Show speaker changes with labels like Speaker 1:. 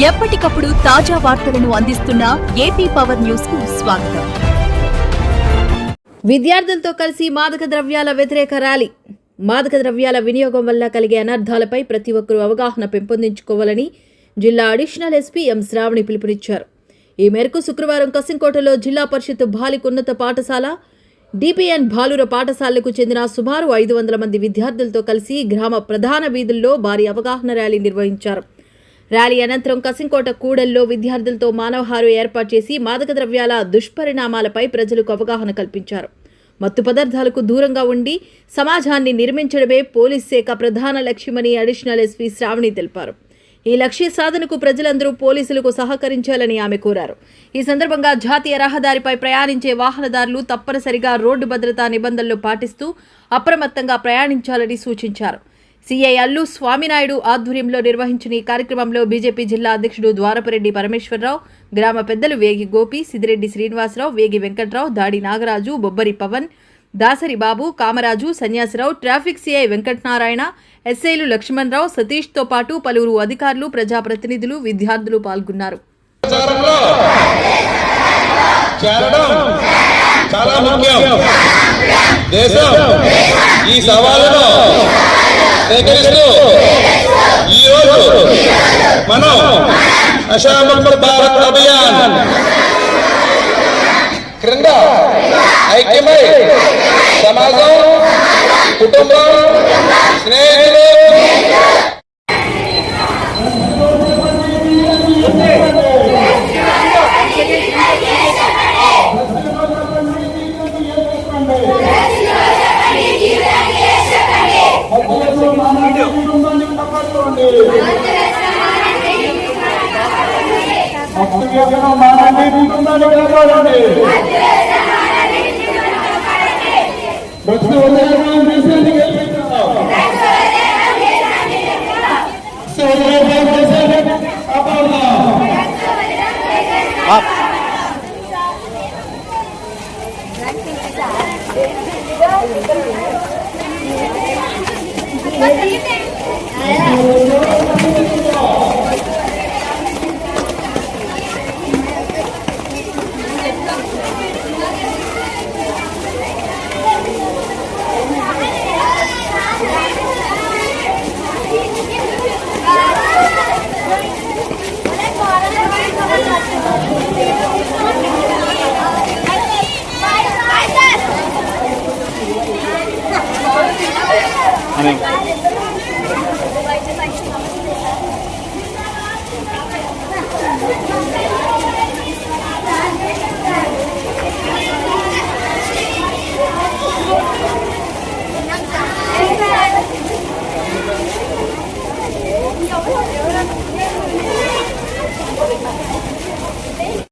Speaker 1: ఎప్పటికప్పుడు తాజా వార్తలను అందిస్తున్న ఏపీ పవర్ న్యూస్ కు స్వాగతం.
Speaker 2: విద్యార్థులతో కలిసి మాదక ద్రవ్యాల వ్యతిరేక ర్యాలీ. మాదక ద్రవ్యాల వినియోగం వల్ల కలిగే అనర్థాలపై ప్రతి ఒక్కరూ అవగాహన పెంపొందించుకోవాలని జిల్లా అడిషనల్ ఎస్పీ ఎం శ్రావణి పిలుపునిచ్చారు. ఈ మేరకు శుక్రవారం కసింకోటలో జిల్లా పరిషత్ బాలిక ఉన్నత పాఠశాల, డిపిఎన్ బాలుర పాఠశాలకు చెందిన సుమారు 500 మంది విద్యార్థులతో కలిసి గ్రామ ప్రధాన వీధుల్లో భారీ అవగాహన ర్యాలీ నిర్వహించారు. ర్యాలీ అనంతరం కసింకోట కూడల్లో విద్యార్థులతో మానవహారం ఏర్పాటు చేసి మాదక ద్రవ్యాల దుష్పరిణామాలపై ప్రజలకు అవగాహన కల్పించారు. మత్తు పదార్థాలకు దూరంగా ఉండి సమాజాన్ని నిర్మించడమే పోలీస్ శాఖ ప్రధాన లక్ష్యమని అడిషనల్ ఎస్పీ శ్రావణి తెలిపారు. ఈ లక్ష్య సాధనకు ప్రజలందరూ పోలీసులకు సహకరించాలని ఆమె కోరారు. ఈ సందర్భంగా జాతీయ రహదారిపై ప్రయాణించే వాహనదారులు తప్పనిసరిగా రోడ్డు భద్రతా నిబంధనలు పాటిస్తూ అప్రమత్తంగా ప్రయాణించాలని సూచించారు. సిఐ అల్లు స్వామినాయుడు ఆధ్వర్యంలో నిర్వహించిన ఈ కార్యక్రమంలో బీజేపీ జిల్లా అధ్యక్షుడు ద్వారపరెడ్డి పరమేశ్వరరావు, గ్రామ పెద్దలు వేగి గోపి, సిద్దిరెడ్డి శ్రీనివాసరావు, వేగి వెంకట్రావు, దాడి నాగరాజు, బొబ్బరి పవన్, దాసరి బాబు, కామరాజు, సన్యాసరావు, ట్రాఫిక్ సిఐ వెంకటనారాయణ, ఎస్ఐలు లక్ష్మణరావు, సతీష్తో పాటు పలువురు అధికారులు, ప్రజాప్రతినిధులు, విద్యార్థులు పాల్గొన్నారు.
Speaker 3: మనం నషాముక్త భారత్ అభియాన్ క్రింద ఐక్యమై సమాజం, కుటుంబం, స్నేహితులు
Speaker 4: I mean